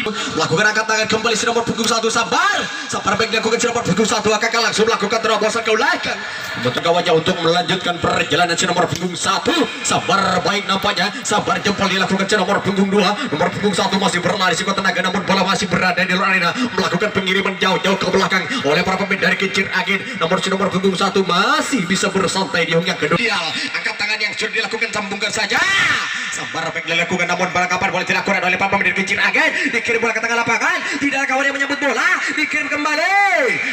Melakukan angkat tangan kembali si nomor punggung 1 sabar baik dilakukan si nomor punggung 1 akan langsung melakukan terobosan ke belakang bentuk kawannya untuk melanjutkan perjalanan si nomor punggung 1 sabar baik nampaknya sabar jempol dilakukan si nomor punggung 2 nomor punggung 1 masih berlari sekuat tenaga namun bola masih berada di luar arena melakukan pengiriman jauh-jauh ke belakang oleh para pemain dari Kincir Angin nomor si nomor punggung 1 masih bisa bersantai di yang kedua angkat tangan yang sudah dilakukan sambungkan saja sabar baik dilakukan namun barangkali boleh dilakukan oleh para pemain dari Kincir Angin dikirim bola ke tengah lapangan tidak ada kawan yang menyambut bola dikirim kembali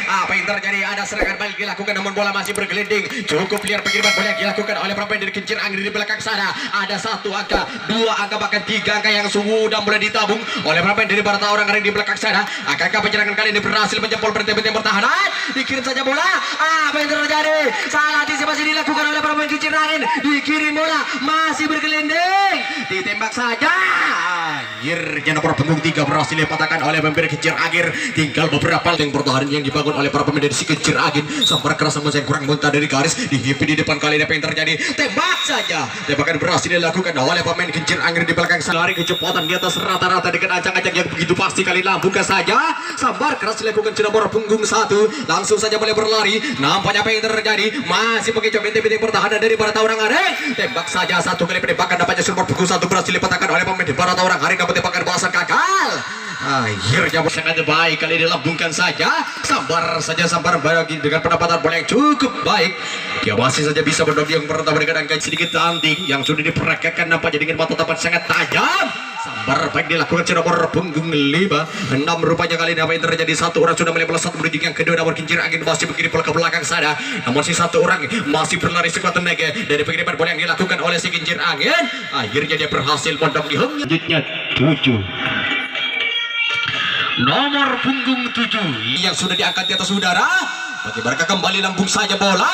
apa yang terjadi ada serangan balik dilakukan namun bola masih bergelinding cukup liar pengiriman bola yang dilakukan oleh para pemain dari Kincir Angin di belakang sana ada 1 angka 2 angka bahkan 3 angka yang sudah mulai ditabung oleh para pemain dari Barata Orang Aring di belakang sana akankah penyerangan kali ini berhasil menjempol berhenti pertahanan dikirim saja bola apa yang terjadi salah antisipasi dilakukan oleh para pemain Kincir Angin dikirim bola masih bergelinding ditembak saja akhirnya nomor punggung 3 berhasil dipatahkan oleh pemain Kincir Angin tinggal beberapa yang pertahanan yang dibangun oleh para pemain dari si Kincir Angin sampai keras namun saya kurang muntah dari garis dihimpit di depan kali ini apa yang terjadi tembak saja tembakan berhasil dilakukan oleh pemain Kincir Angin di belakang lari kecepatan di atas rata-rata dengan ancang-ancang yang begitu pasti kali buka saja sabar keras dilakukan si nomor punggung 1 langsung saja boleh berlari nampaknya apa yang terjadi masih mengejar bintik-bintik pertahanan dari Barata Orang Aring tembak saja 1 kali penembakan nampaknya si nomor punggung 1 berhasil dipatahkan oleh pemain di Barata Orang Aring namun tembakan balasan gagal akhirnya sangat baik kali dilambungkan saja sabar bagi dengan pendapatan bola yang cukup baik dia masih saja bisa berdobrak yang pertama dengan angka sedikit anting yang sudah diperagakan nampaknya dengan mata tapan sangat tajam sabar baik dilakukan si nomor punggung 5 6 rupanya kali ini apa yang terjadi 1 orang sudah mulai melesat menuju yang kedua namun Kincir Angin masih mengirim bola ke belakang sana namun si 1 orang masih berlari sekuat tenaga dari pengiriman bola yang dilakukan oleh si Kincir Angin akhirnya dia berhasil mondok di home selanjutnya 7 nomor punggung 7 yang sudah diangkat di atas udara bagaimana kembali lambung saja bola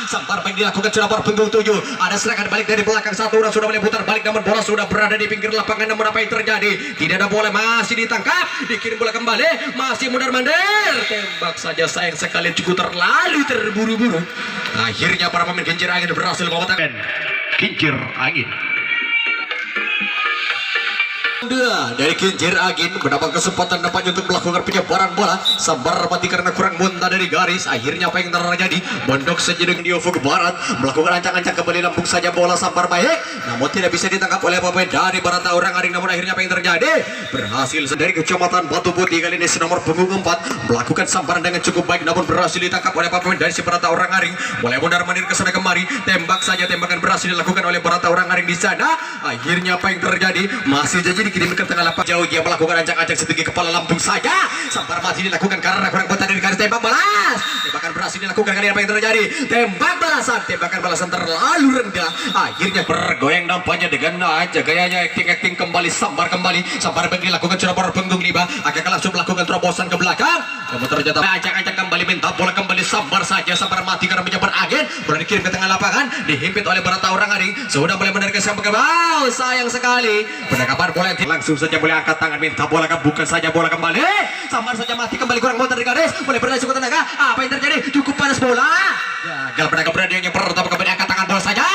sampar baik dilakukan sudah nomor punggung 7 ada serangan balik dari belakang 1 orang sudah mulai putar balik namun bola sudah berada di pinggir lapangan namun apa yang terjadi tidak ada bola masih ditangkap dikirim bola kembali masih mundar-mandir tembak saja sayang sekali cukup terlalu terburu-buru akhirnya para pemain Kincir Angin berhasil mematahkan Kincir Angin dari Kincir Angin mendapat kesempatan nampaknya untuk melakukan penyebaran bola sabar mati karena kurang muntah dari garis akhirnya apa yang terjadi mondok saja dengan Diovo ke barat melakukan ancang-ancang kembali lambung saja bola sabar baik namun tidak bisa ditangkap oleh pemain dari Barata Orang Aring namun akhirnya apa yang terjadi berhasil dari Kecamatan Batu Putih kali ini si nomor punggung 4 melakukan sambaran dengan cukup baik namun berhasil ditangkap oleh pemain dari si Barata Orang Aring mulai mundar-mandir ke sana kemari tembak saja tembakan berhasil dilakukan oleh Barata Orang Aring di sana akhirnya apa yang terjadi masih jadi dikirim ke tengah lapangan jauh dia melakukan ancang-ancang setinggi kepala lambung saja sabar masih dilakukan karena kurang muntah dari garis tembak balas tembakan berhasil dilakukan kali apa yang terjadi tembakan balasan terlalu rendah akhirnya bergoyang nampaknya dengan aja gayanya acting kembali sabar bagi dilakukan coba punggung 5 akan langsung melakukan terobosan ke belakang namun ternyata ancang-ancang kembali minta bola kembali sabar mati karena menyebar angin boleh dikirim ke tengah lapangan dihimpit oleh Barata Orang Aring sudah mulai menarik sampai sayang sekali penangkapan bola yang langsung saja boleh angkat tangan minta bola bukan saja bola kembali samar saja mati kembali kurang muter dari garis boleh berlari cukup tenaga apa yang terjadi cukup panas bola gagal penangkap berani yang pertama kembali angkat tangan bola saja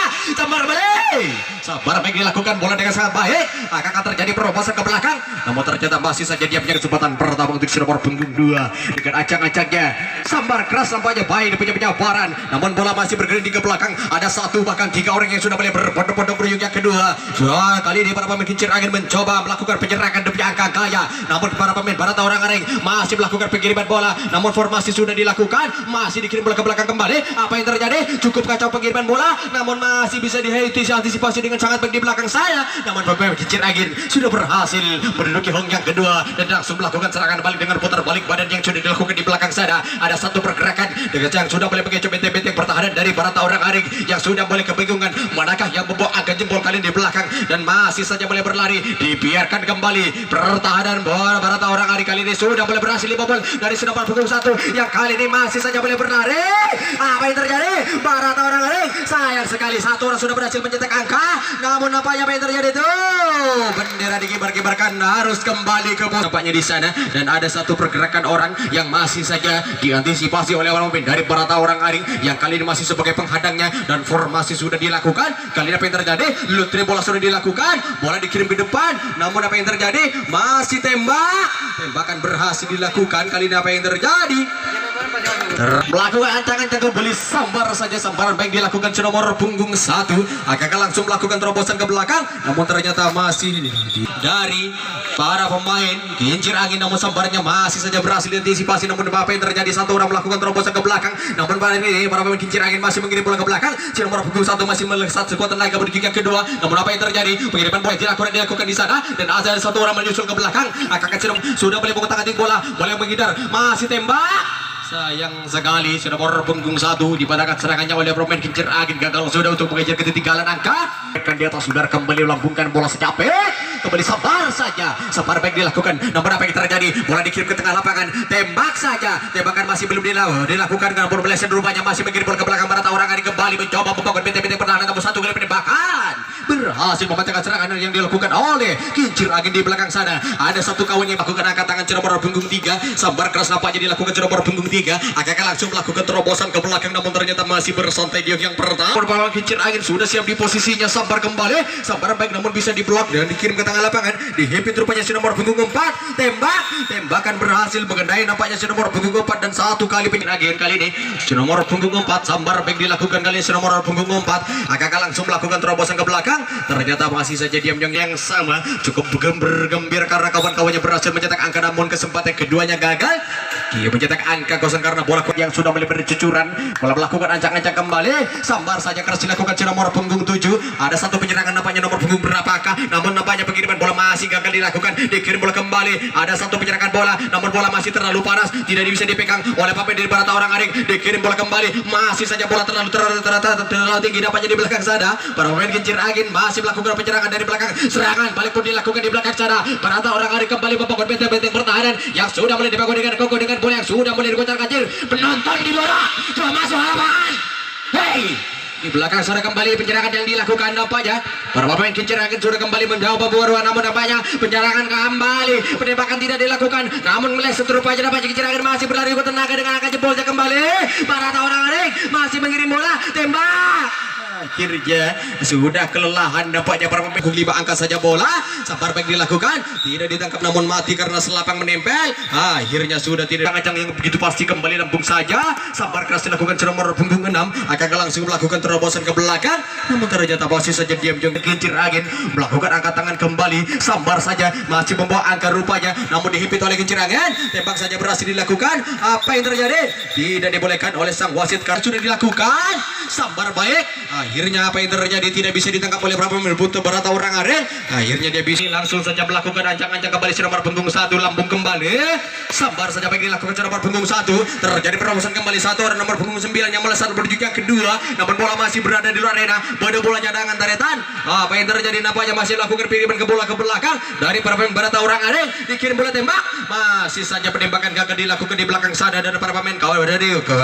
sabar baik dilakukan bola dengan sangat baik akan terjadi perobosan ke belakang namun ternyata masih saja dia punya kesempatan pertama untuk nomor punggung 2 dengan acang-acangnya sambar keras nampaknya baik punya penyabaran namun bola masih bergelinding ke belakang ada 1 bahkan 3 orang yang sudah mulai berbondong-bondong beruyung yang kedua kali ini para pemain Kincir Angin mencoba melakukan penyerangan demi angka gaya namun para pemain Barata Orang Aring masih melakukan pengiriman bola namun formasi sudah dilakukan masih dikirim bola ke belakang kembali apa yang terjadi cukup kacau pengiriman bola namun masih bisa diantisipasi dengan sangat baik di belakang saya namun pemain Kincir Angin sudah berhasil menduduki hong yang kedua dan langsung melakukan serangan balik dengan putar balik badan yang sudah dilakukan di belakang sana ada 1 pergerakan dengan yang sudah boleh mengejar benteng-benteng pertahanan dari Barata Orang Aring yang sudah boleh kebingungan manakah yang membawa agak jempol kali di belakang dan masih saja boleh berlari dibiarkan kembali pertahanan bola Barata Orang Aring kali ini sudah boleh berhasil dibobol dari nomor punggung 1 yang kali ini masih saja boleh berlari apa yang terjadi Barata Orang Aring sayang sekali 1 orang sudah berhasil mencetak angka namun nampaknya apa yang terjadi tuh? Bendera dikibar-kibarkan harus kembali ke bawah. Nampaknya di sana dan ada satu pergerakan orang yang masih saja diantisipasi oleh orang pemain dari Barata Orang Aring yang kali ini masih sebagai penghadangnya dan formasi sudah dilakukan. Kali ini apa yang terjadi? Lutri bola sudah dilakukan, bola dikirim ke depan. Namun apa yang terjadi? Masih tembakan berhasil dilakukan. Kali ini apa yang terjadi? Melakukan ancang-ancang kembali, sambar saja sambaran baik dilakukan nomor punggung 1. Akan langsung melakukan terobosan ke belakang, namun ternyata masih dari para pemain kincir angin, namun sambarannya masih saja berhasil diantisipasi. Namun apa yang terjadi? Satu orang melakukan terobosan ke belakang, namun pada ini para pemain kincir angin masih mengirim bola ke belakang. Nomor punggung 1 masih melihat sekuatan lagi menuju yang kedua. Namun apa yang terjadi? Pengiriman bola dilakukan di sana dan ada satu orang menyusul ke belakang. Akan sudah boleh mengotak atik bola, boleh menghindar, masih tembak. Sayang sekali sudah nomor punggung 1 dipadakan serangannya oleh pemain kincir angin, gagal sudah untuk mengejar ketinggalan angka. Akan di atas sudah kembali melambungkan bola secapek, kembali sabar saja, sabar baik dilakukan. Namun apa yang terjadi? Bola dikirim ke tengah lapangan, tembak saja, tembakan masih belum dilakukan. Namun meleset rupanya masih mengirim bola ke belakang. Barata Orang Aring kembali mencoba membangun benteng-benteng pertahanan, namun satu kali penembakan berhasil memecahkan serangan yang dilakukan oleh kincir angin di belakang sana. Ada satu kawan yang melakukan angkat tangan nomor punggung 3, sabar keras nampaknya dilakukan nomor punggung 3. Akan langsung melakukan terobosan ke belakang, namun ternyata masih bersantai di yang pertama. Perlawan kincir angin sudah siap di posisinya, sabar kembali, sabar baik namun bisa diblok dan dikirim ke tengah lapangan. Dihimpit rupanya nomor punggung 4, tembakan berhasil mengenai nampaknya nomor punggung 4 dan satu kali penyeragan kali ini nomor punggung 4, sabar baik dilakukan kali ini nomor punggung 4. Akan langsung melakukan terobosan ke belakang, ternyata masih saja diam yang sama. Cukup bergembira karena kawan-kawannya berhasil mencetak angka, namun kesempatan keduanya gagal. Dia mencetak angka kosong karena bola yang sudah mulai bercucuran. Bola melakukan ancang-ancang kembali, sambar saja keras dilakukan nomor punggung 7. Ada satu penyerangan nampaknya nomor punggung berapakah, namun nampaknya pengiriman bola masih gagal dilakukan. Dikirim bola kembali, ada satu penyerangan bola, namun bola masih terlalu panas, tidak bisa dipegang oleh pemain dari Barata Orang Aring. Dikirim bola kembali, masih saja bola terlalu tinggi nampaknya di belakang sana. Para pemain kincir angin masih melakukan penyerangan dari belakang. Serangan balik pun dilakukan di belakang sana. Barata Orang Aring kembali membangun benteng-benteng pertahanan yang sudah mulai dibangun dengan kokoh, dengan bola yang sudah mulai dikocar-kacir. Penonton di luar coba masuk lapangan. Hey, di belakang sudah kembali penyerangan yang dilakukan nampaknya. Para pemain kincir angin sudah kembali menjawab pemburuan, namun nampaknya penyerangan kembali, penembakan tidak dilakukan. Namun meleset rupanya nampaknya kincir angin masih berlari ke tenaga dengan angka jempolnya kembali. Barata Orang Aring masih mengirim bola, tembak. Akhirnya sudah kelelahan nampaknya para pemain. 5 angka saja bola, sabar baik dilakukan, tidak ditangkap namun mati karena selapang menempel. Akhirnya sudah tidak ancang yang begitu pasti, kembali lambung saja, sabar keras dilakukan nomor punggung 6. Akan langsung melakukan terobosan ke belakang, namun ternyata masih saja diam kincir angin melakukan angkat tangan kembali, sabar saja masih membawa angka rupanya, namun dihimpit oleh kincir angin. Tembak saja berhasil dilakukan. Apa yang terjadi? Tidak dibolehkan oleh sang wasit karena sudah dilakukan. Sabar baik. Akhirnya apa yang terjadi? Tidak bisa ditangkap oleh para pemain Barata Orang Aring. Akhirnya dia bisa langsung saja melakukan ancang-ancang kembali nomor punggung 1, lambung kembali. Sabar saja baik dilakukan nomor punggung 1. Terjadi perobosan kembali satu orang nomor punggung 9 yang melesat menuju yang kedua. Namun bola masih berada di luar arena. Pada bola cadangan taretan. Apa yang terjadi? Nampaknya masih lakukan pengiriman ke bola ke belakang dari para pemain Barata Orang Aring. Dikirim bola tembak. Masih saja penembakan gagal dilakukan di belakang sana dan para pemain kawan dari ke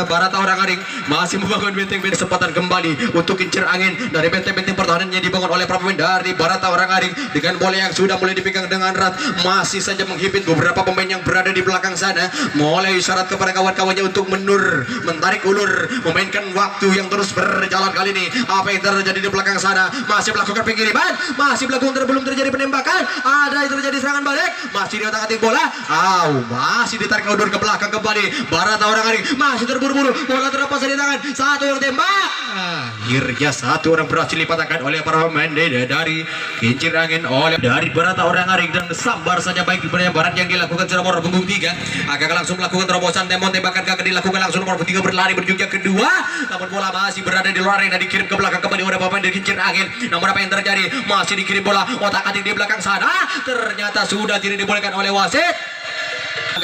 Barata Orang Aring masih membangun benteng-benteng. Kesempatan kembali untuk kincir angin dari benteng-benteng pertahanan yang dibangun oleh para pemain dari Barata Orang Aring dengan bola yang sudah mulai dipegang dengan erat. Masih saja menghimpit beberapa pemain yang berada di belakang sana, mulai isyarat kepada kawan-kawannya untuk mentarik ulur, memainkan waktu yang terus berjalan. Kali ini apa yang terjadi di belakang sana? Masih melakukan pengiriman, masih belum terjadi penembakan, ada yang terjadi serangan balik, masih diotak-atik bola, masih ditarik ulur ke belakang kembali. Barata Orang Aring masih terburu-buru, bola terlepas dari tangan, satu yang tembak. Akhirnya satu orang berhasil dipatahkan oleh para pemain dari kincir angin oleh dari Barata Orang Aring, dan sambar saja baik di barat yang dilakukan nomor punggung 3. Akan langsung melakukan terobosan, tembakan gagal dilakukan langsung nomor 3 berlari menuju yang kedua, namun bola masih berada di luar arena, dikirim ke belakang kembali oleh pemain dari kincir angin. Namun apa yang terjadi? Masih dikirim bola otak-atik di belakang sana, ternyata sudah tidak dibolehkan oleh wasit.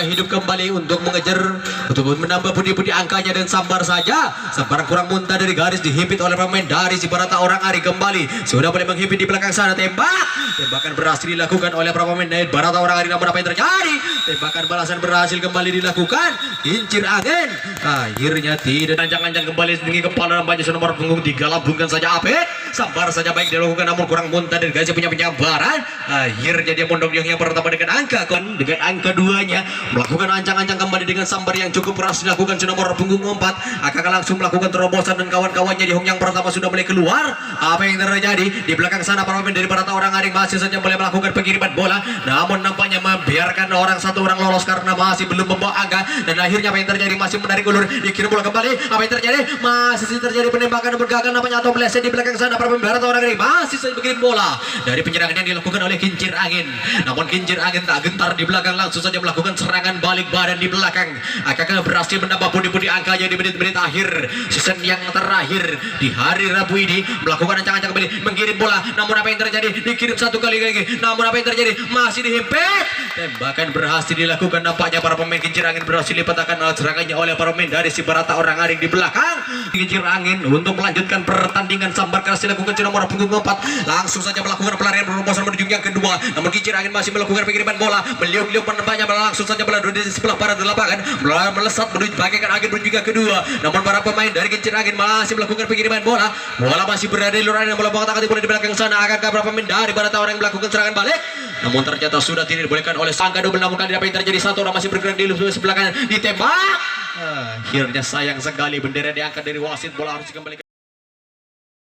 hidup kembali untuk mengejar untuk menambah budi-budi angkanya dan sambar saja. Sambaran kurang muntah dari garis dihimpit oleh pemain dari si Barata orang Ari kembali. Sudah boleh menghimpit di belakang sana, tembakan berhasil dilakukan oleh para pemain dari Barata orang Ari. Namun apa yang terjadi? Tembakan balasan berhasil kembali dilakukan. Kincir angin. Akhirnya tidak ancang-ancang kembali tinggi kepala nampaknya nomor punggung digalambungkan saja Apit. Sambar saja baik dilakukan namun kurang muntah dari garis punya penyabaran. Akhirnya dia mondok yang pertama dengan angka 2-nya melakukan ancang-ancang kembali dengan sambar yang cukup keras dilakukan si nomor punggung 4. Akan langsung melakukan terobosan dan kawan-kawannya di Hong yang pertama sudah mulai keluar. Apa yang terjadi di belakang sana para pemain dari Barata orang Aring masih saja boleh melakukan pengiriman bola, namun nampaknya membiarkan satu orang lolos karena masih belum membawa angka. Dan akhirnya apa yang terjadi masih menarik ulur dikirim bola kembali. Apa yang terjadi masih terjadi penembakan bergagal nampaknya atau meleset di belakang sana para pemain Barata orang Aring masih saja mengirim bola dari penyerangan yang dilakukan oleh kincir angin. Namun kincir angin tak gentar di belakang langsung saja melakukan serangan balik badan di belakang. Akan berhasil menambah budi-budi angkanya di menit-menit akhir season yang terakhir di hari Rabu ini melakukan ancang-ancang kembali mengirim bola. Namun apa yang terjadi dikirim satu kali lagi. Namun apa yang terjadi masih dihimpit. Tembakan berhasil dilakukan nampaknya para pemain kincir angin berhasil dipatahkan serangannya oleh para pemain dari si Barata orang Aring di belakang. Kincir angin untuk melanjutkan pertandingan sambar keras dilakukan nomor punggung 4 langsung saja melakukan pelarian berumposan menuju yang kedua. Namun kincir angin masih melakukan pengiriman bola meliuk-liuk penembaknya langsung saja bola di sebelah barat lapangan melesat menuju bagaikan angin menuju yang kedua. Namun para pemain dari kincir angin masih melakukan pengiriman bola masih berada di luar area bola bawah tangkap di belakang sana. Akankah para pemain dari Barata orang yang melakukan serangan balik, namun ternyata sudah tidak dibolehkan oleh Sangka double. Namun kali apa yang terjadi satu orang masih bergerak di sebelah kanan ditembak. Akhirnya sayang sekali bendera diangkat dari wasit, bola harus dikembalikan.